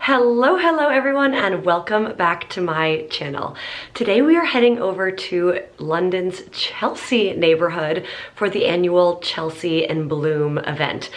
Hello everyone, and welcome back to my channel. Today we are heading over to London's Chelsea neighborhood for the annual Chelsea in Bloom event.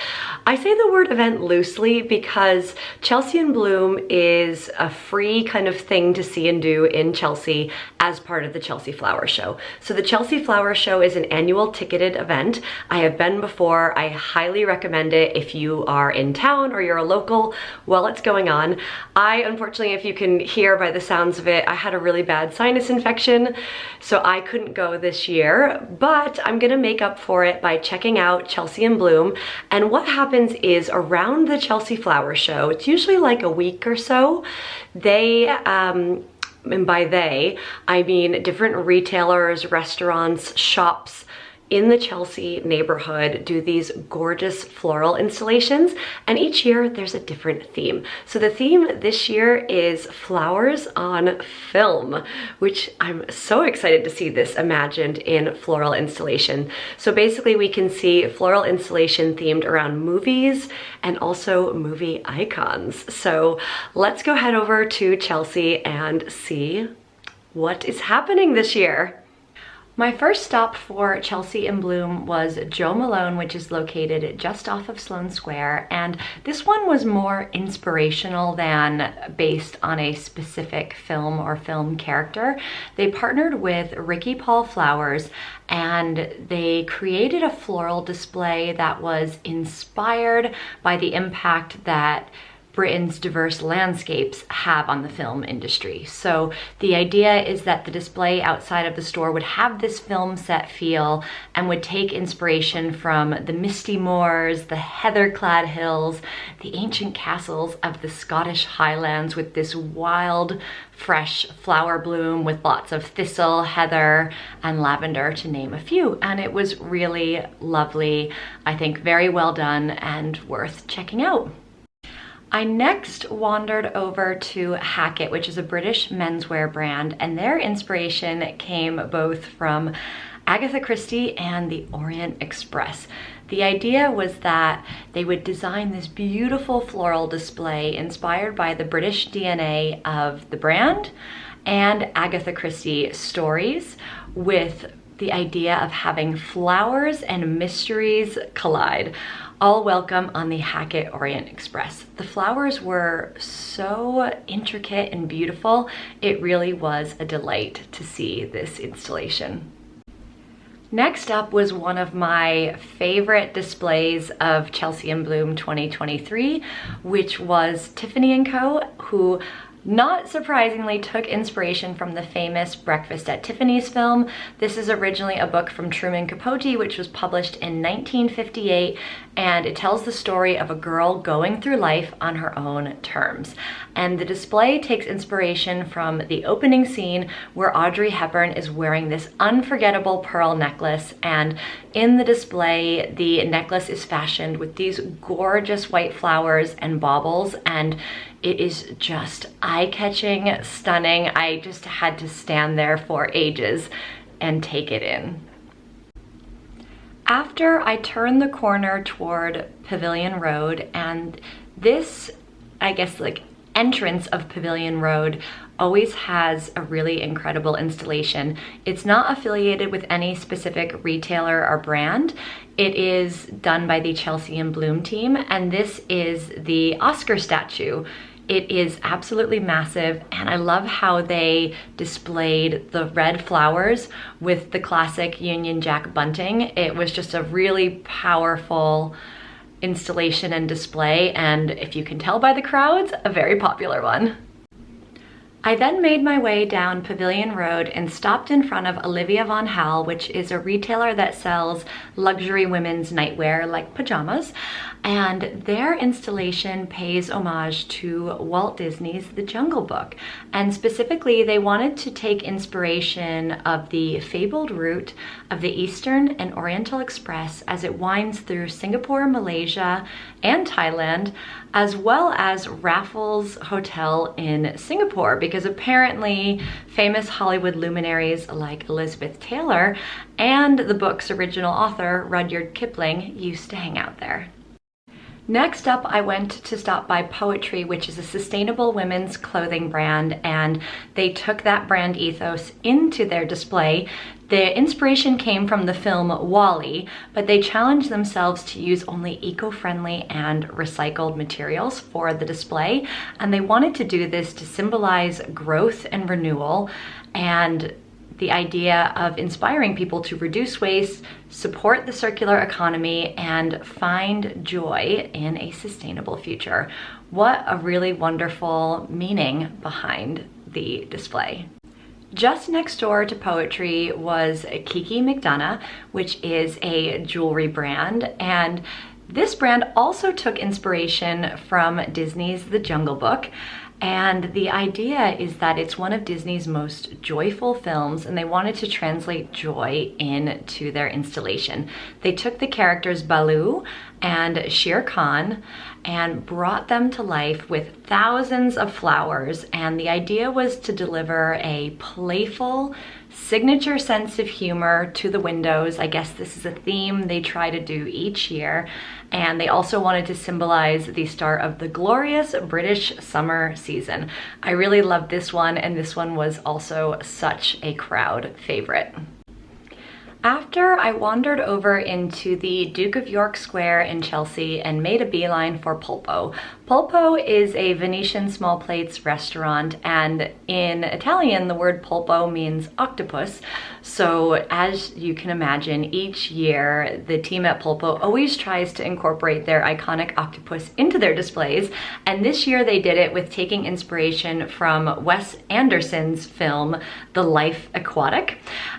I say the word event loosely because Chelsea in Bloom is a free kind of thing to see and do in Chelsea as part of the Chelsea Flower Show. So the Chelsea Flower Show is an annual ticketed event. I have been before. I highly recommend it if you are in town or you're a local while it's going on. I, unfortunately, if you can hear by the sounds of it, I had a really bad sinus infection, so I couldn't go this year, but I'm gonna make up for it by checking out Chelsea in Bloom. And what happens is around the Chelsea Flower Show, it's usually like a week or so, and by they, I mean different retailers, restaurants, shops in the Chelsea neighborhood do these gorgeous floral installations, and each year there's a different theme. So the theme this year is flowers on film, which I'm so excited to see this imagined in floral installation. So basically we can see floral installation themed around movies and also movie icons. So let's go head over to Chelsea and see what is happening this year. My first stop for Chelsea in Bloom was Jo Malone, which is located just off of Sloane Square, and this one was more inspirational than based on a specific film or film character. They partnered with Ricky Paul Flowers and they created a floral display that was inspired by the impact that Britain's diverse landscapes have on the film industry. So the idea is that the display outside of the store would have this film set feel and would take inspiration from the misty moors, the heather-clad hills, the ancient castles of the Scottish Highlands with this wild, fresh flower bloom with lots of thistle, heather, and lavender, to name a few. And it was really lovely, I think very well done and worth checking out. I next wandered over to Hackett, which is a British menswear brand, and their inspiration came both from Agatha Christie and the Orient Express. The idea was that they would design this beautiful floral display inspired by the British DNA of the brand and Agatha Christie stories, with the idea of having flowers and mysteries collide. All welcome on the Hackett Orient Express. The flowers were so intricate and beautiful. It really was a delight to see this installation. Next up was one of my favorite displays of Chelsea in Bloom 2023, which was Tiffany & Co., who not surprisingly took inspiration from the famous Breakfast at Tiffany's film. This is originally a book from Truman Capote, which was published in 1958, and it tells the story of a girl going through life on her own terms. And the display takes inspiration from the opening scene where Audrey Hepburn is wearing this unforgettable pearl necklace, and in the display the necklace is fashioned with these gorgeous white flowers and baubles, and it is just eye-catching, stunning. I just had to stand there for ages and take it in. After I turned the corner toward Pavilion Road, and this, I guess, like entrance of Pavilion Road always has a really incredible installation. It's not affiliated with any specific retailer or brand. It is done by the Chelsea in Bloom team, and this is the Oscar statue. It is absolutely massive, and I love how they displayed the red flowers with the classic Union Jack bunting. It was just a really powerful installation and display, and if you can tell by the crowds, a very popular one. I then made my way down Pavilion Road and stopped in front of Olivia von Hall, which is a retailer that sells luxury women's nightwear like pajamas, and their installation pays homage to Walt Disney's The Jungle Book. And specifically, they wanted to take inspiration of the fabled route of the Eastern and Oriental Express as it winds through Singapore, Malaysia, and Thailand, as well as Raffles Hotel in Singapore, because apparently famous Hollywood luminaries like Elizabeth Taylor and the book's original author, Rudyard Kipling, used to hang out there. Next up, I went to stop by Poetry, which is a sustainable women's clothing brand, and they took that brand ethos into their display. The inspiration came from the film WALL-E, but they challenged themselves to use only eco-friendly and recycled materials for the display, and they wanted to do this to symbolize growth and renewal, and the idea of inspiring people to reduce waste, support the circular economy, and find joy in a sustainable future. What a really wonderful meaning behind the display. Just next door to Poetry was Kiki McDonough, which is a jewelry brand, and this brand also took inspiration from Disney's The Jungle Book. And the idea is that it's one of Disney's most joyful films, and they wanted to translate joy into their installation. They took the characters Baloo and Shere Khan and brought them to life with thousands of flowers, and the idea was to deliver a playful, signature sense of humor to the windows. I guess this is a theme they try to do each year. And they also wanted to symbolize the start of the glorious British summer season. I really loved this one, and this one was also such a crowd favorite. After, I wandered over into the Duke of York Square in Chelsea and made a beeline for Polpo. Polpo is a Venetian small plates restaurant, and in Italian the word polpo means octopus. So as you can imagine, each year the team at Polpo always tries to incorporate their iconic octopus into their displays, and this year they did it with taking inspiration from Wes Anderson's film The Life Aquatic.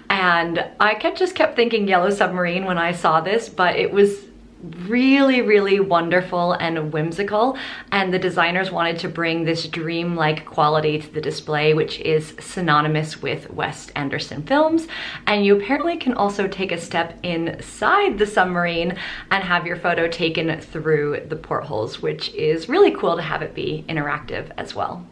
And I just kept thinking Yellow Submarine when I saw this, but it was really wonderful and whimsical, and the designers wanted to bring this dreamlike quality to the display, which is synonymous with Wes Anderson films. And you apparently can also take a step inside the submarine and have your photo taken through the portholes, which is really cool to have it be interactive as well.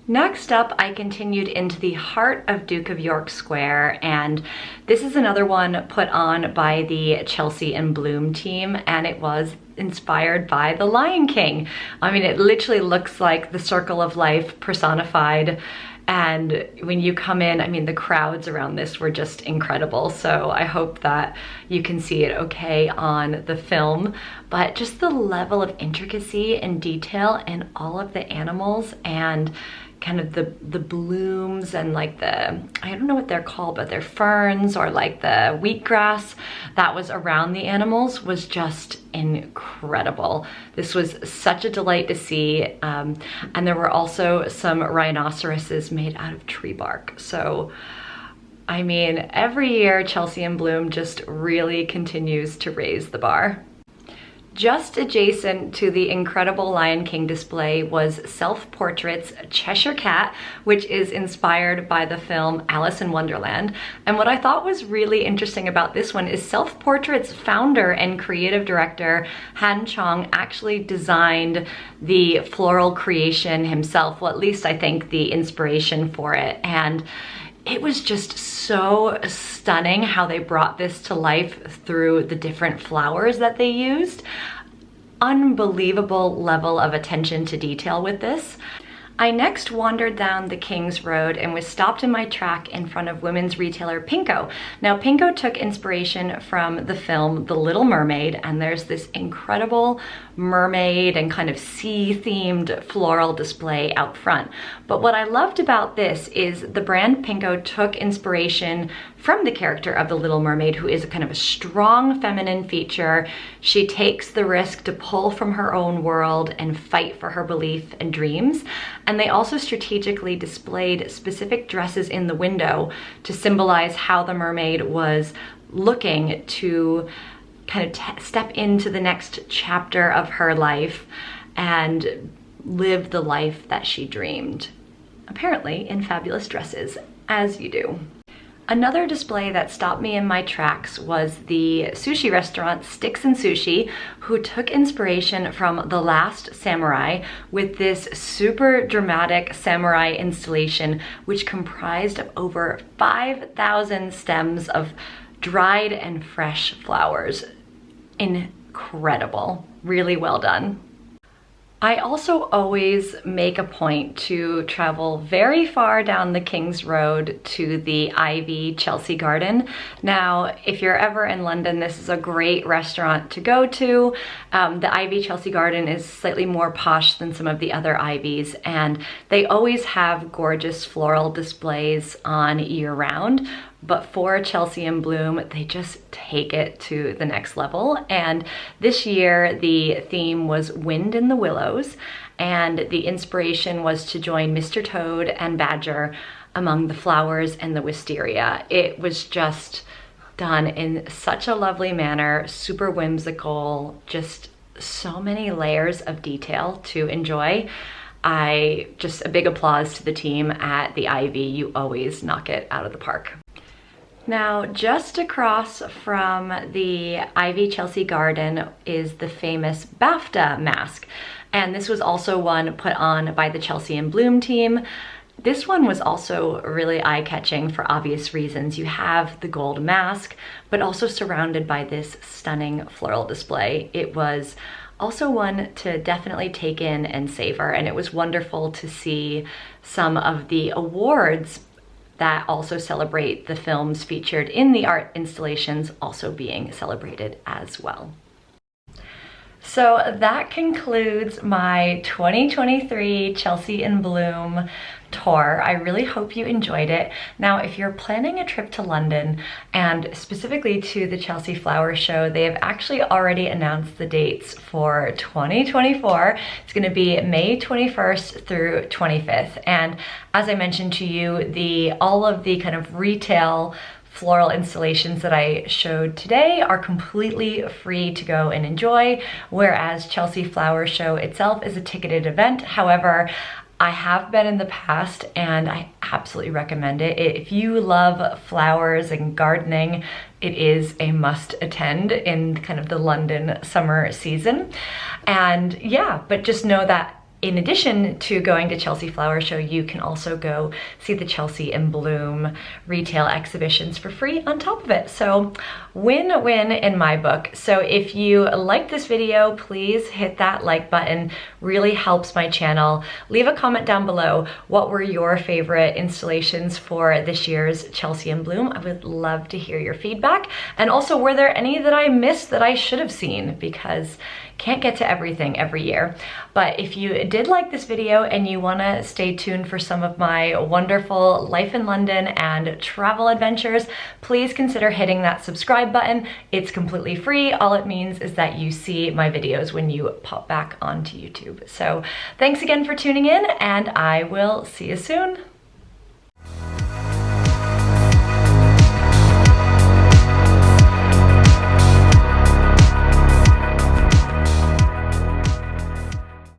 Next up, I continued into the heart of Duke of York Square, and this is another one put on by the Chelsea and Bloom team, and it was inspired by The Lion King. I mean, it literally looks like the circle of life personified, and when you come in, I mean, the crowds around this were just incredible. So I hope that you can see it okay on the film, but just the level of intricacy and detail in all of the animals, and kind of the blooms and like the, I don't know what they're called, but they're ferns or like the wheatgrass that was around the animals was just incredible. This was such a delight to see. And there were also some rhinoceroses made out of tree bark. So, I mean, every year Chelsea and Bloom just really continues to raise the bar. Just adjacent to the incredible Lion King display was Self-Portrait's Cheshire Cat, which is inspired by the film Alice in Wonderland. And what I thought was really interesting about this one is Self-Portrait's founder and creative director, Han Chong, actually designed the floral creation himself. Well, at least I think the inspiration for it. And it was just so stunning how they brought this to life through the different flowers that they used. Unbelievable level of attention to detail with this. I next wandered down the King's Road and was stopped in my track in front of women's retailer Pinko. Now, Pinko took inspiration from the film The Little Mermaid, and there's this incredible mermaid and kind of sea-themed floral display out front. But what I loved about this is the brand Pinko took inspiration from the character of the Little Mermaid, who is a kind of a strong feminine feature. She takes the risk to pull from her own world and fight for her belief and dreams. And they also strategically displayed specific dresses in the window to symbolize how the mermaid was looking to kind of step into the next chapter of her life and live the life that she dreamed. Apparently in fabulous dresses, as you do. Another display that stopped me in my tracks was the sushi restaurant Sticks and Sushi, who took inspiration from The Last Samurai with this super dramatic samurai installation, which comprised of over 5,000 stems of dried and fresh flowers. Incredible incredible. Really well done. I also always make a point to travel very far down the King's Road to the Ivy Chelsea Garden. Now, if you're ever in London, this is a great restaurant to go to. The Ivy Chelsea Garden is slightly more posh than some of the other Ivies, and they always have gorgeous floral displays on year-round. But for Chelsea in Bloom, they just take it to the next level. And this year, the theme was Wind in the Willows, and the inspiration was to join Mr. Toad and Badger among the flowers and the wisteria. It was just done in such a lovely manner, super whimsical, just so many layers of detail to enjoy. A big applause to the team at the Ivy. You always knock it out of the park. Now, just across from the Ivy Chelsea Garden is the famous BAFTA mask. And this was also one put on by the Chelsea in Bloom team. This one was also really eye-catching for obvious reasons. You have the gold mask, but also surrounded by this stunning floral display. It was also one to definitely take in and savor, and it was wonderful to see some of the awards that also celebrate the films featured in the art installations also being celebrated as well. So that concludes my 2023 Chelsea in Bloom tour. I really hope you enjoyed it. Now, if you're planning a trip to London, and specifically to the Chelsea Flower Show, they have actually already announced the dates for 2024. It's going to be May 21st through 25th. And as I mentioned to you, all of the kind of retail floral installations that I showed today are completely free to go and enjoy, whereas Chelsea Flower Show itself is a ticketed event. However, I have been in the past and I absolutely recommend it. If you love flowers and gardening, it is a must attend in kind of the London summer season. And yeah, but just know that in addition to going to Chelsea Flower Show, you can also go see the Chelsea in Bloom retail exhibitions for free on top of it. So win-win in my book. So if you like this video, please hit that like button. Really helps my channel. Leave a comment down below. What were your favorite installations for this year's Chelsea in Bloom? I would love to hear your feedback. And also, were there any that I missed that I should have seen? Because can't get to everything every year. But if you did like this video and you want to stay tuned for some of my wonderful life in London and travel adventures, please consider hitting that subscribe button. It's completely free. All it means is that you see my videos when you pop back onto YouTube. So thanks again for tuning in, and I will see you soon.